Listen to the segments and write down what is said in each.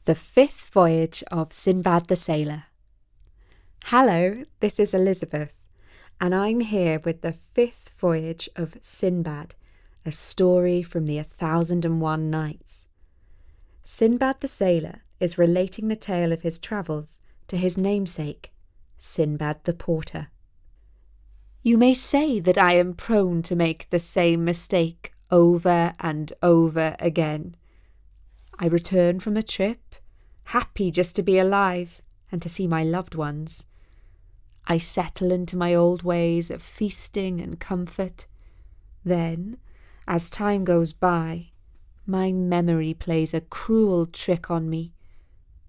The Fifth Voyage of Sinbad the Sailor. Hello, this is Elizabeth, and I'm here with the Fifth Voyage of Sinbad, a story from the 1001 Nights. Sinbad the Sailor is relating the tale of his travels to his namesake, Sinbad the Porter. You may say that I am prone to make the same mistake over and over again. I return from a trip, happy just to be alive and to see my loved ones. I settle into my old ways of feasting and comfort. Then, as time goes by, my memory plays a cruel trick on me.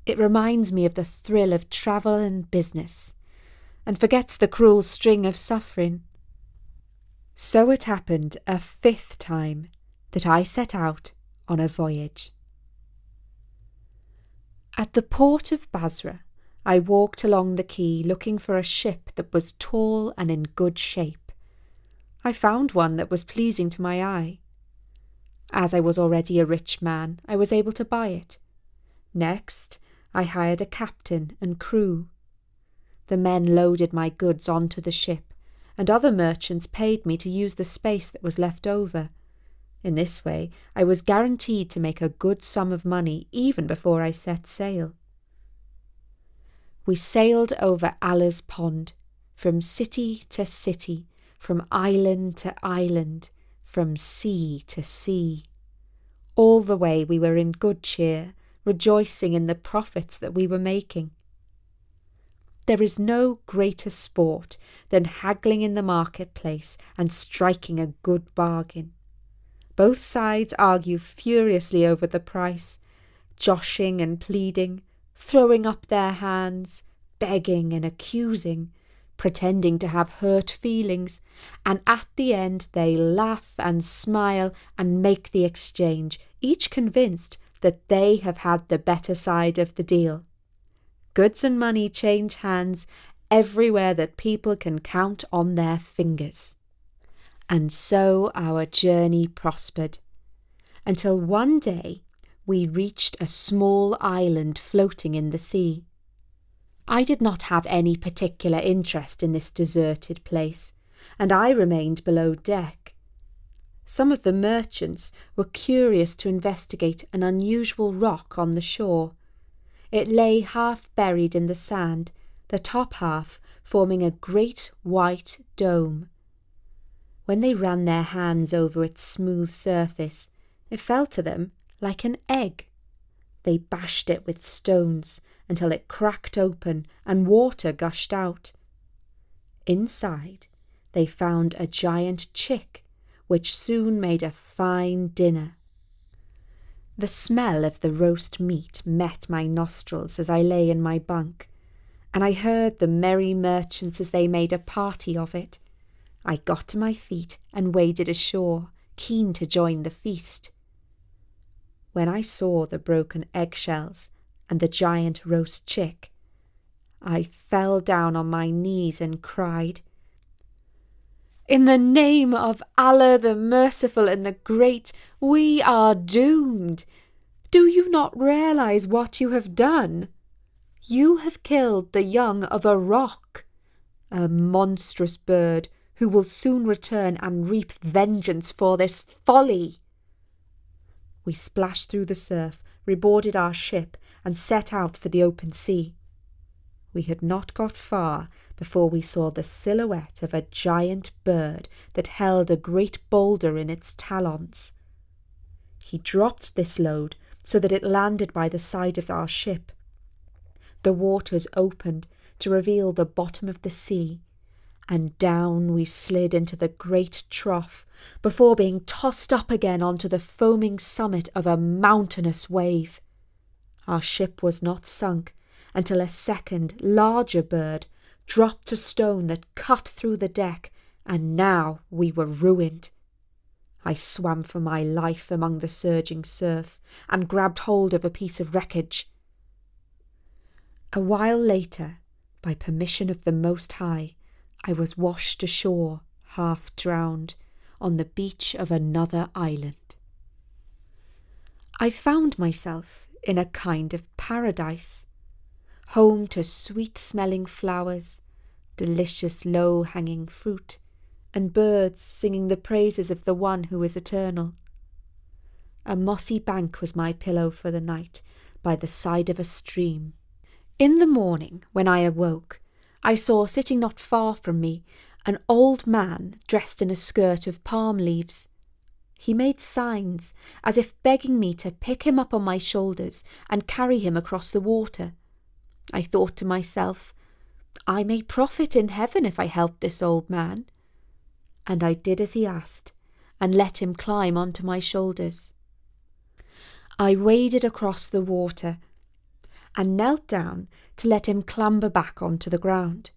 It reminds me of the thrill of travel and business, and forgets the cruel string of suffering. So it happened a fifth time that I set out on a voyage. At the port of Basra, I walked along the quay looking for a ship that was tall and in good shape. I found one that was pleasing to my eye. As I was already a rich man, I was able to buy it. Next, I hired a captain and crew. The men loaded my goods onto the ship, and other merchants paid me to use the space that was left over. In this way, I was guaranteed to make a good sum of money even before I set sail. We sailed over Allah's pond, from city to city, from island to island, from sea to sea. All the way we were in good cheer, rejoicing in the profits that we were making. There is no greater sport than haggling in the marketplace and striking a good bargain. Both sides argue furiously over the price, joshing and pleading, throwing up their hands, begging and accusing, pretending to have hurt feelings, and at the end they laugh and smile and make the exchange, each convinced that they have had the better side of the deal. Goods and money change hands everywhere that people can count on their fingers. And so our journey prospered, until one day we reached a small island floating in the sea. I did not have any particular interest in this deserted place, and I remained below deck. Some of the merchants were curious to investigate an unusual rock on the shore. It lay half buried in the sand, the top half forming a great white dome. When they ran their hands over its smooth surface, it felt to them like an egg. They bashed it with stones until it cracked open and water gushed out. Inside, they found a giant chick, which soon made a fine dinner. The smell of the roast meat met my nostrils as I lay in my bunk, and I heard the merry merchants as they made a party of it. I got to my feet and waded ashore, keen to join the feast. When I saw the broken eggshells and the giant roast chick, I fell down on my knees and cried, "In the name of Allah the Merciful and the Great, we are doomed. Do you not realize what you have done? You have killed the young of a roc, a monstrous bird who will soon return and reap vengeance for this folly." We splashed through the surf, reboarded our ship, and set out for the open sea. We had not got far before we saw the silhouette of a giant bird that held a great boulder in its talons. He dropped this load so that it landed by the side of our ship. The waters opened to reveal the bottom of the sea, and down we slid into the great trough before being tossed up again onto the foaming summit of a mountainous wave. Our ship was not sunk until a second, larger bird dropped a stone that cut through the deck, and now we were ruined. I swam for my life among the surging surf and grabbed hold of a piece of wreckage. A while later, by permission of the Most High, I was washed ashore, half drowned, on the beach of another island. I found myself in a kind of paradise, home to sweet-smelling flowers, delicious low-hanging fruit, and birds singing the praises of the one who is eternal. A mossy bank was my pillow for the night, by the side of a stream. In the morning, when I awoke, I saw sitting not far from me an old man dressed in a skirt of palm leaves. He made signs, as if begging me to pick him up on my shoulders and carry him across the water. I thought to myself, I may profit in heaven if I help this old man. And I did as he asked, and let him climb onto my shoulders. I waded across the water and knelt down to let him clamber back onto the ground.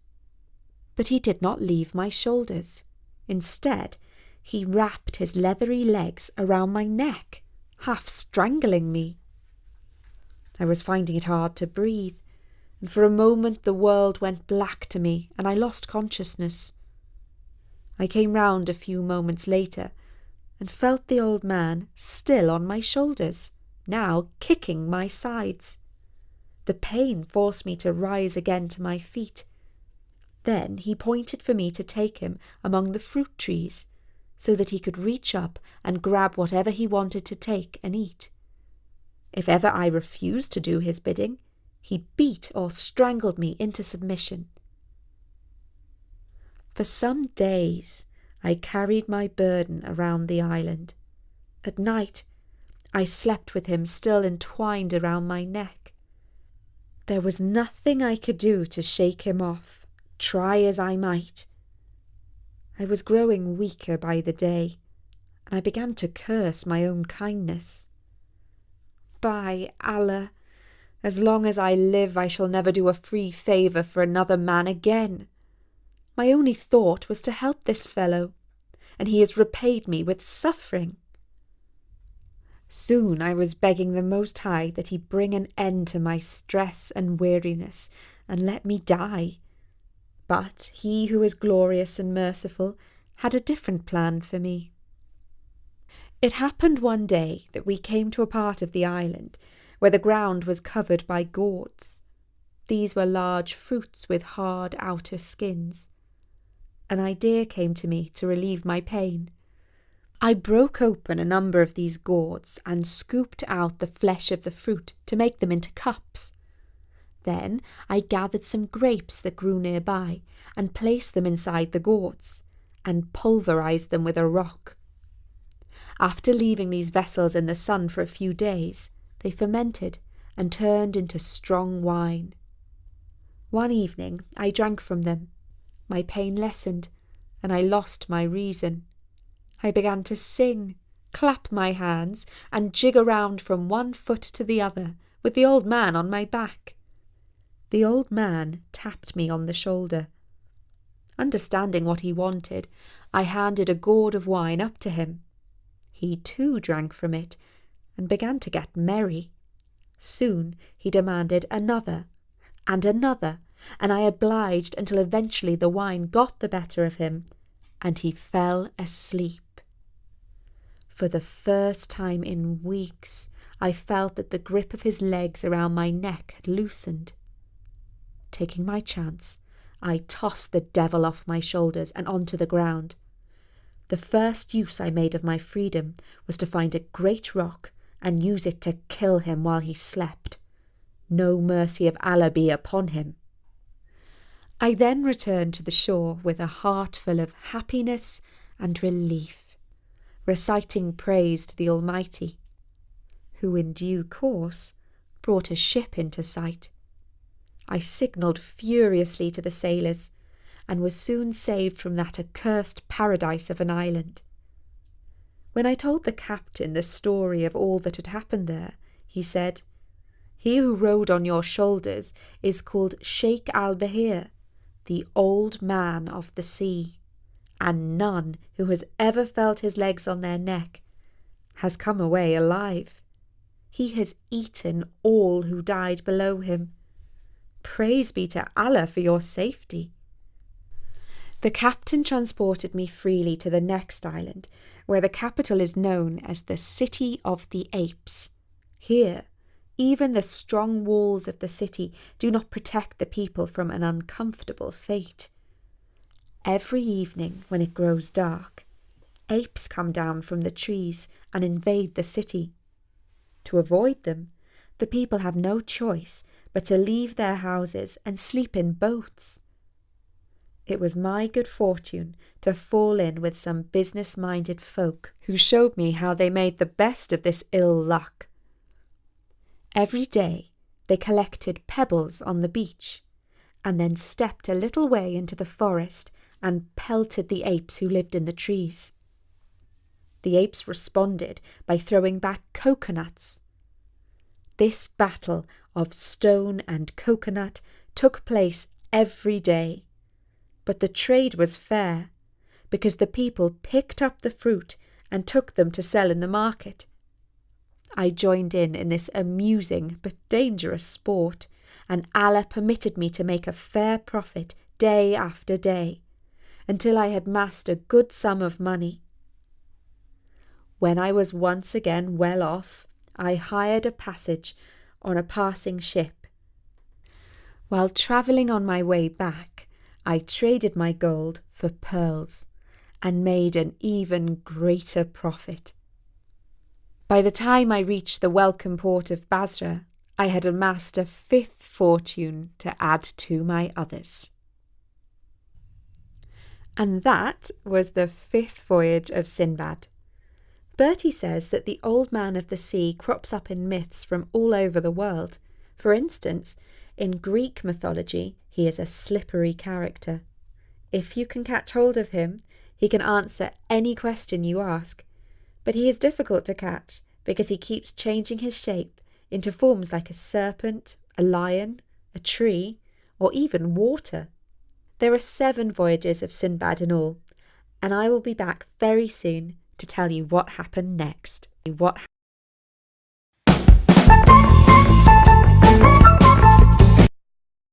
But he did not leave my shoulders. Instead, he wrapped his leathery legs around my neck, half strangling me. I was finding it hard to breathe, and for a moment the world went black to me and I lost consciousness. I came round a few moments later and felt the old man still on my shoulders, now kicking my sides. The pain forced me to rise again to my feet. Then he pointed for me to take him among the fruit trees, so that he could reach up and grab whatever he wanted to take and eat. If ever I refused to do his bidding, he beat or strangled me into submission. For some days I carried my burden around the island. At night I slept with him still entwined around my neck. There was nothing I could do to shake him off, try as I might. I was growing weaker by the day, and I began to curse my own kindness. By Allah, as long as I live I shall never do a free favour for another man again. My only thought was to help this fellow, and he has repaid me with suffering. Soon I was begging the Most High that he bring an end to my stress and weariness and let me die. But he who is glorious and merciful had a different plan for me. It happened one day that we came to a part of the island where the ground was covered by gourds. These were large fruits with hard outer skins. An idea came to me to relieve my pain. I broke open a number of these gourds and scooped out the flesh of the fruit to make them into cups. Then I gathered some grapes that grew nearby and placed them inside the gourds and pulverized them with a rock. After leaving these vessels in the sun for a few days, they fermented and turned into strong wine. One evening I drank from them. My pain lessened and I lost my reason. I began to sing, clap my hands, and jig around from one foot to the other, with the old man on my back. The old man tapped me on the shoulder. Understanding what he wanted, I handed a gourd of wine up to him. He too drank from it, and began to get merry. Soon he demanded another, and another, and I obliged until eventually the wine got the better of him, and he fell asleep. For the first time in weeks, I felt that the grip of his legs around my neck had loosened. Taking my chance, I tossed the devil off my shoulders and onto the ground. The first use I made of my freedom was to find a great rock and use it to kill him while he slept. No mercy of Allah be upon him. I then returned to the shore with a heart full of happiness and relief, reciting praise to the Almighty, who in due course brought a ship into sight. I signalled furiously to the sailors, and was soon saved from that accursed paradise of an island. When I told the captain the story of all that had happened there, he said, "He who rode on your shoulders is called Sheikh al-Bahir, the old man of the sea, and none who has ever felt his legs on their neck has come away alive. He has eaten all who died below him. Praise be to Allah for your safety." The captain transported me freely to the next island, where the capital is known as the City of the Apes. Here, Even the strong walls of the city do not protect the people from an uncomfortable fate. Every evening, when it grows dark, apes come down from the trees and invade the city. To avoid them, the people have no choice but to leave their houses and sleep in boats. It was my good fortune to fall in with some business-minded folk who showed me how they made the best of this ill luck. Every day they collected pebbles on the beach and then stepped a little way into the forest and pelted the apes who lived in the trees. The apes responded by throwing back coconuts. This battle of stone and coconut took place every day, but the trade was fair because the people picked up the fruit and took them to sell in the market. I joined in this amusing but dangerous sport, and Allah permitted me to make a fair profit day after day, until I had amassed a good sum of money. When I was once again well off, I hired a passage on a passing ship. While travelling on my way back, I traded my gold for pearls and made an even greater profit. By the time I reached the welcome port of Basra, I had amassed a fifth fortune to add to my others. And that was the fifth voyage of Sinbad. Bertie says that the Old Man of the Sea crops up in myths from all over the world. For instance, in Greek mythology, he is a slippery character. If you can catch hold of him, he can answer any question you ask. But he is difficult to catch because he keeps changing his shape into forms like a serpent, a lion, a tree, or even water. There are 7 voyages of Sinbad in all, and I will be back very soon to tell you what happened next.